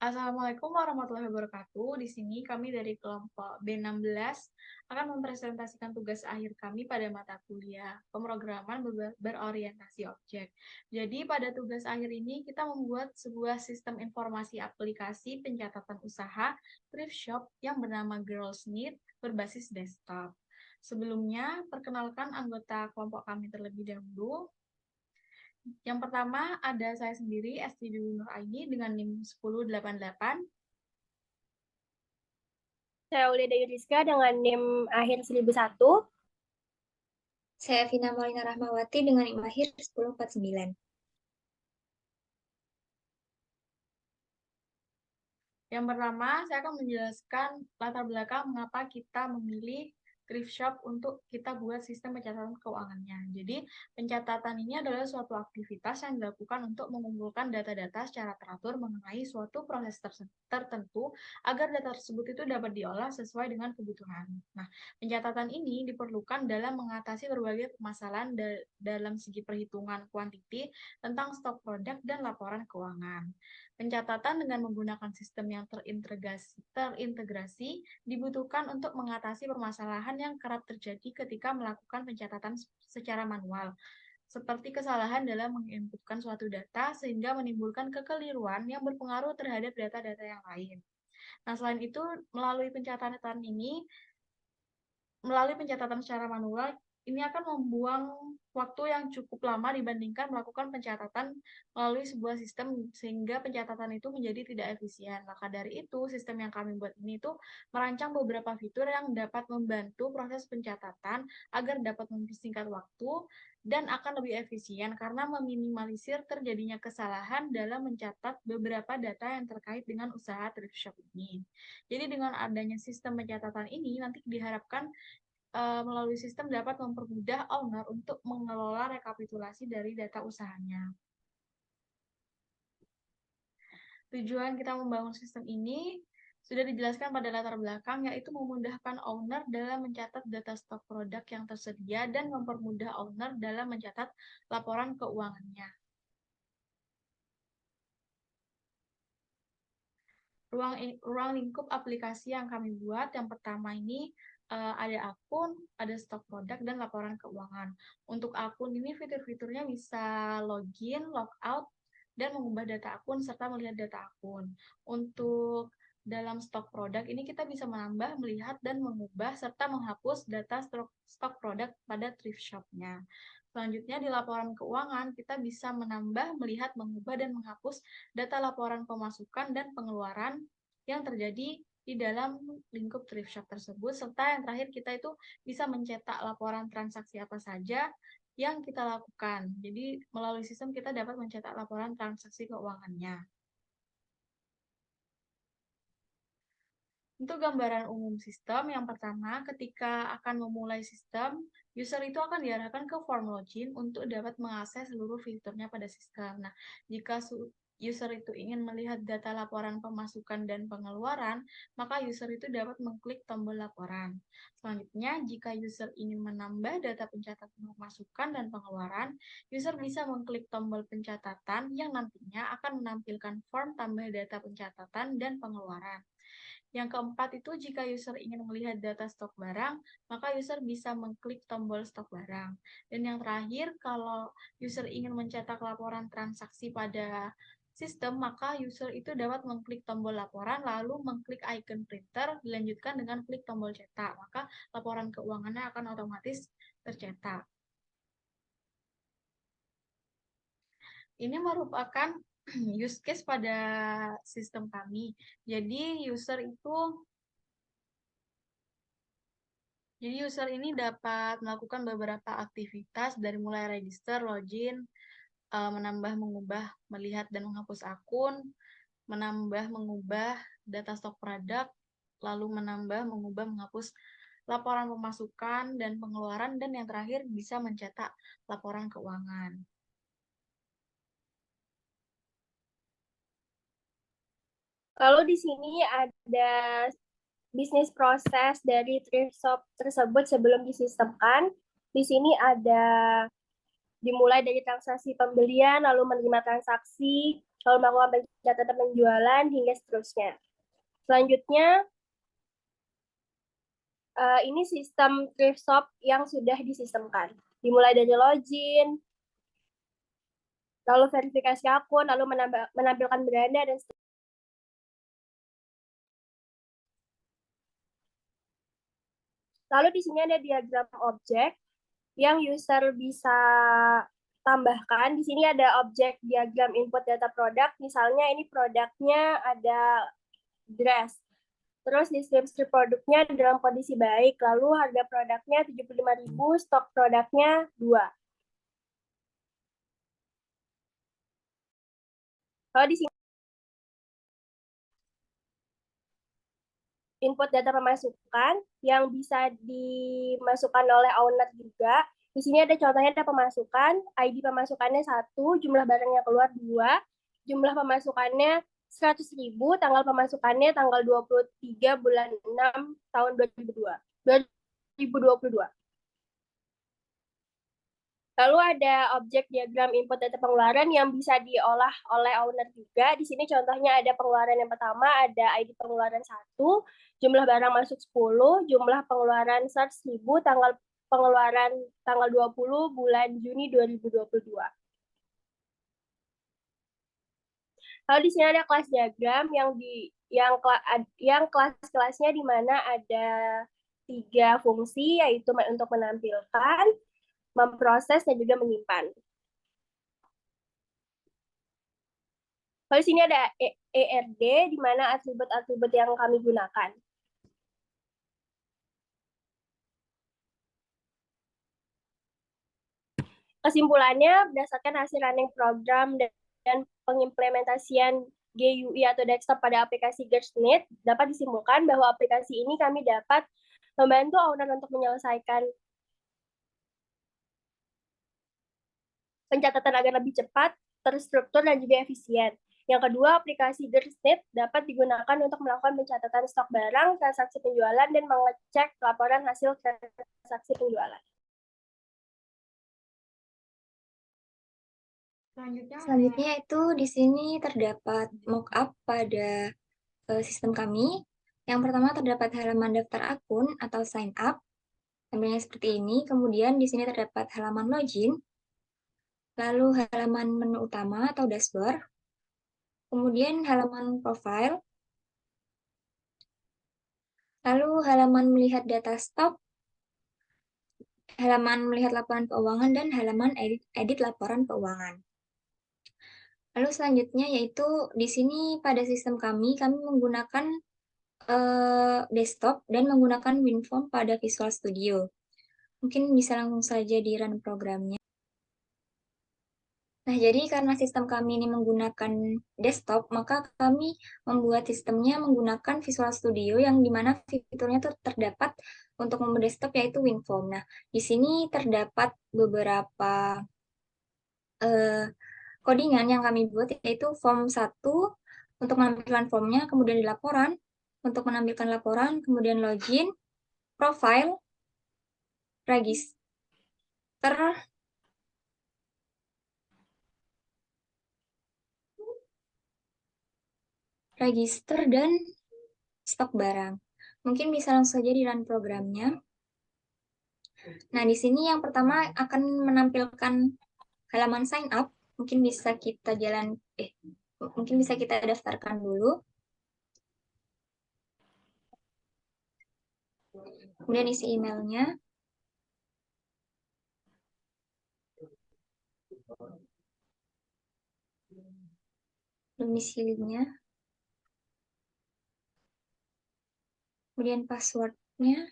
Assalamualaikum warahmatullahi wabarakatuh. Di sini kami dari kelompok B16 akan mempresentasikan tugas akhir kami pada mata kuliah pemrograman berorientasi objek. Jadi pada tugas akhir ini kita membuat sebuah sistem informasi aplikasi pencatatan usaha thrift shop yang bernama Girlsmith berbasis desktop. Sebelumnya, perkenalkan anggota kelompok kami terlebih dahulu. Yang pertama ada saya sendiri, Esti Dwi Nuraini dengan NIM 1088. Saya Ulida Yudhiska dengan NIM akhir 1001. Saya Vina Maulina Rahmawati dengan NIM akhir 1049. Yang pertama, saya akan menjelaskan latar belakang mengapa kita memilih thrift shop untuk kita buat sistem pencatatan keuangannya. Jadi, pencatatan ini adalah suatu aktivitas yang dilakukan untuk mengumpulkan data-data secara teratur mengenai suatu proses tertentu agar data tersebut itu dapat diolah sesuai dengan kebutuhan. Nah, pencatatan ini diperlukan dalam mengatasi berbagai permasalahan dalam segi perhitungan kuantiti tentang stok produk dan laporan keuangan. Pencatatan dengan menggunakan sistem yang terintegrasi dibutuhkan untuk mengatasi permasalahan yang kerap terjadi ketika melakukan pencatatan secara manual, seperti kesalahan dalam menginputkan suatu data sehingga menimbulkan kekeliruan yang berpengaruh terhadap data-data yang lain. Nah, selain itu, melalui pencatatan secara manual, ini akan membuang waktu yang cukup lama dibandingkan melakukan pencatatan melalui sebuah sistem, sehingga pencatatan itu menjadi tidak efisien. Maka dari itu, sistem yang kami buat ini itu merancang beberapa fitur yang dapat membantu proses pencatatan agar dapat mempersingkat waktu dan akan lebih efisien karena meminimalisir terjadinya kesalahan dalam mencatat beberapa data yang terkait dengan usaha thrift shop ini. Jadi dengan adanya sistem pencatatan ini, nanti diharapkan melalui sistem dapat mempermudah owner untuk mengelola rekapitulasi dari data usahanya. Tujuan kita membangun sistem ini sudah dijelaskan pada latar belakang, yaitu memudahkan owner dalam mencatat data stok produk yang tersedia dan mempermudah owner dalam mencatat laporan keuangannya. Ruang lingkup aplikasi yang kami buat, yang pertama ini ada akun, ada stok produk, dan laporan keuangan. Untuk akun ini fitur-fiturnya bisa login, logout, dan mengubah data akun, serta melihat data akun. Untuk dalam stok produk ini kita bisa menambah, melihat, dan mengubah, serta menghapus data stok produk pada thrift shop-nya. Selanjutnya di laporan keuangan, kita bisa menambah, melihat, mengubah, dan menghapus data laporan pemasukan dan pengeluaran yang terjadi di dalam lingkup thrift shop tersebut, serta yang terakhir kita itu bisa mencetak laporan transaksi apa saja yang kita lakukan. Jadi melalui sistem kita dapat mencetak laporan transaksi keuangannya. Untuk gambaran umum sistem, yang pertama ketika akan memulai sistem, user itu akan diarahkan ke form login untuk dapat mengakses seluruh fiturnya pada sistem. Nah, jika user itu ingin melihat data laporan pemasukan dan pengeluaran, maka user itu dapat mengklik tombol laporan. Selanjutnya, jika user ingin menambah data pencatatan pemasukan dan pengeluaran, user bisa mengklik tombol pencatatan yang nantinya akan menampilkan form tambah data pencatatan dan pengeluaran. Yang keempat itu jika user ingin melihat data stok barang, maka user bisa mengklik tombol stok barang. Dan yang terakhir, kalau user ingin mencetak laporan transaksi pada sistem, maka user itu dapat mengklik tombol laporan, lalu mengklik icon printer, dilanjutkan dengan klik tombol cetak. Maka laporan keuangannya akan otomatis tercetak. Ini merupakan use case pada sistem kami. Jadi user ini dapat melakukan beberapa aktivitas dari mulai register, login, menambah, mengubah, melihat, dan menghapus akun, menambah, mengubah data stok produk, lalu menambah, mengubah, menghapus laporan pemasukan dan pengeluaran, dan yang terakhir bisa mencetak laporan keuangan. Kalau di sini ada bisnis proses dari thrift shop tersebut sebelum disistemkan. Di sini ada dimulai dari transaksi pembelian, lalu menerima transaksi, lalu melakukan pencatatan penjualan, hingga seterusnya. Selanjutnya, ini sistem thrift shop yang sudah disistemkan. Dimulai dari login, lalu verifikasi akun, lalu menampilkan beranda, dan seterusnya. Lalu di sini ada diagram objek yang user bisa tambahkan. Di sini ada objek diagram input data produk. Misalnya ini produknya ada dress. Terus deskripsi produknya dalam kondisi baik. Lalu harga produknya 75.000, stok produknya 2. Kalau di sini input data pemasukan yang bisa dimasukkan oleh owner juga. Di sini ada contohnya, ada pemasukan, ID pemasukannya 1, jumlah barangnya keluar 2, jumlah pemasukannya 100.000, tanggal pemasukannya tanggal 23 bulan 6 tahun 2022. Lalu ada objek diagram input data pengeluaran yang bisa diolah oleh owner juga. Di sini contohnya ada pengeluaran yang pertama, ada ID pengeluaran 1, jumlah barang masuk 10, jumlah pengeluaran 100.000, tanggal pengeluaran tanggal 20 bulan Juni 2022. Lalu di sini ada kelas diagram yang kelas-kelasnya di mana ada 3 fungsi, yaitu untuk menampilkan, memproses, dan juga menyimpan. Lalu di sini ada ERD, di mana atribut-atribut yang kami gunakan. Kesimpulannya, berdasarkan hasil running program dan pengimplementasian GUI atau desktop pada aplikasi GERSNet, dapat disimpulkan bahwa aplikasi ini kami dapat membantu owner untuk menyelesaikan pencatatan agar lebih cepat, terstruktur, dan juga efisien. Yang kedua, aplikasi GERSNet dapat digunakan untuk melakukan pencatatan stok barang, transaksi penjualan, dan mengecek laporan hasil transaksi penjualan. Selanjutnya itu di sini terdapat mockup pada sistem kami. Yang pertama terdapat halaman daftar akun atau sign up. Tampilnya seperti ini. Kemudian di sini terdapat halaman login. Lalu halaman menu utama atau dashboard. Kemudian halaman profile. Lalu halaman melihat data stok. Halaman melihat laporan keuangan dan halaman edit laporan keuangan. Lalu selanjutnya yaitu di sini pada sistem kami menggunakan desktop dan menggunakan WinForm pada Visual Studio. Mungkin bisa langsung saja di run programnya. Nah, jadi karena sistem kami ini menggunakan desktop, maka kami membuat sistemnya menggunakan Visual Studio yang dimana fiturnya itu terdapat untuk mode desktop yaitu WinForm. Nah, di sini terdapat beberapa codingan yang kami buat yaitu form 1 untuk menampilkan formnya, kemudian di laporan untuk menampilkan laporan, kemudian login, profile, register, dan stok barang. Mungkin bisa langsung saja di run programnya. Nah, di sini yang pertama akan menampilkan halaman sign up. Mungkin bisa kita daftarkan dulu. Kemudian isi emailnya. Domisilinya. Kemudian passwordnya.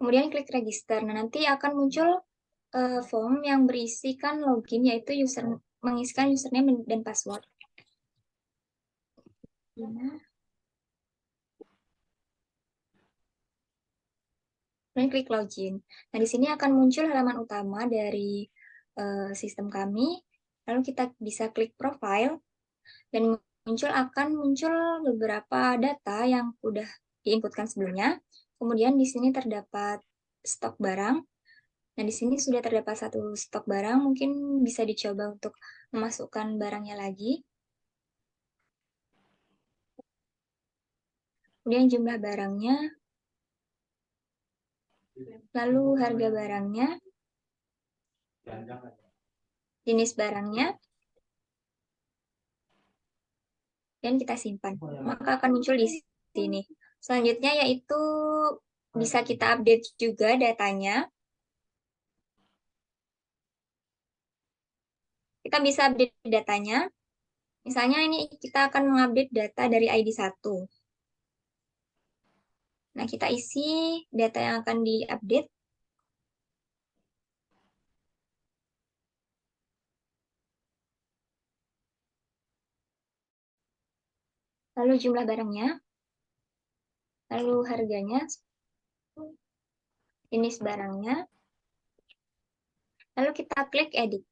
Kemudian klik register. Nah, nanti akan muncul form yang berisikan login, yaitu mengisikan username dan password. Kemudian klik login. Nah, di sini akan muncul halaman utama dari sistem kami. Lalu kita bisa klik profile. Dan akan muncul beberapa data yang udah diinputkan sebelumnya. Kemudian di sini terdapat stok barang. Nah, di sini sudah terdapat satu stok barang, mungkin bisa dicoba untuk memasukkan barangnya lagi. Kemudian jumlah barangnya, lalu harga barangnya, jenis barangnya, dan kita simpan. Maka akan muncul di sini. Selanjutnya yaitu bisa kita update juga datanya. Kita bisa update datanya. Misalnya ini kita akan mengupdate data dari ID 1. Nah, kita isi data yang akan diupdate. Lalu jumlah barangnya. Lalu harganya. Jenis barangnya. Lalu kita klik edit.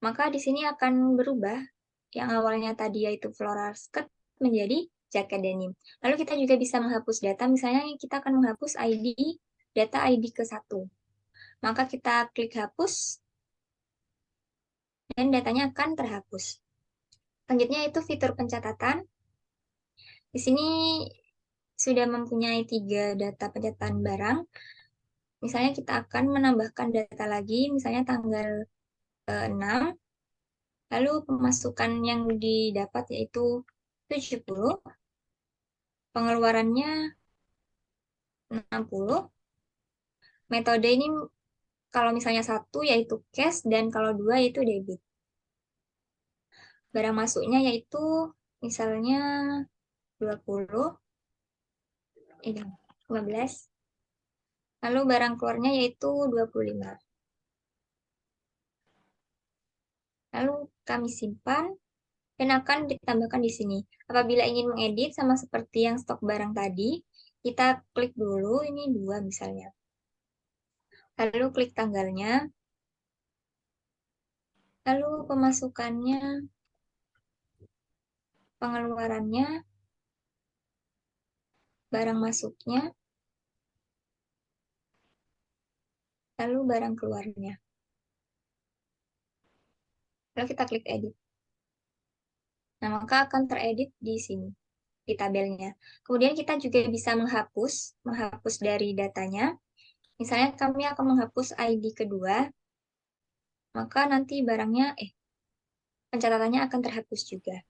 Maka di sini akan berubah. Yang awalnya tadi yaitu floral skirt menjadi jaket denim. Lalu kita juga bisa menghapus data. Misalnya kita akan menghapus data ID ke-1. Maka kita klik hapus. Dan datanya akan terhapus. Selanjutnya itu fitur pencatatan. Di sini sudah mempunyai 3 data pencatatan barang. Misalnya kita akan menambahkan data lagi, misalnya tanggal 6. Lalu pemasukan yang didapat yaitu 70. Pengeluarannya 60. Metode ini kalau misalnya 1 yaitu cash dan kalau 2 yaitu debit. Barang masuknya yaitu misalnya 20. 15. Lalu barang keluarnya yaitu 25. Lalu kami simpan dan akan ditambahkan di sini. Apabila ingin mengedit sama seperti yang stok barang tadi, kita klik dulu ini 2 misalnya. Lalu klik tanggalnya. Lalu pemasukannya, pengeluarannya, barang masuknya, lalu barang keluarnya. Lalu kita klik edit. Nah, maka akan teredit di sini, di tabelnya. Kemudian kita juga bisa menghapus dari datanya. Misalnya kami akan menghapus ID kedua, maka nanti pencatatannya akan terhapus juga.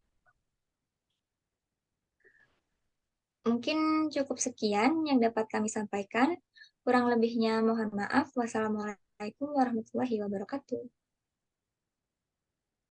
Mungkin cukup sekian yang dapat kami sampaikan. Kurang lebihnya mohon maaf. Wassalamualaikum warahmatullahi wabarakatuh.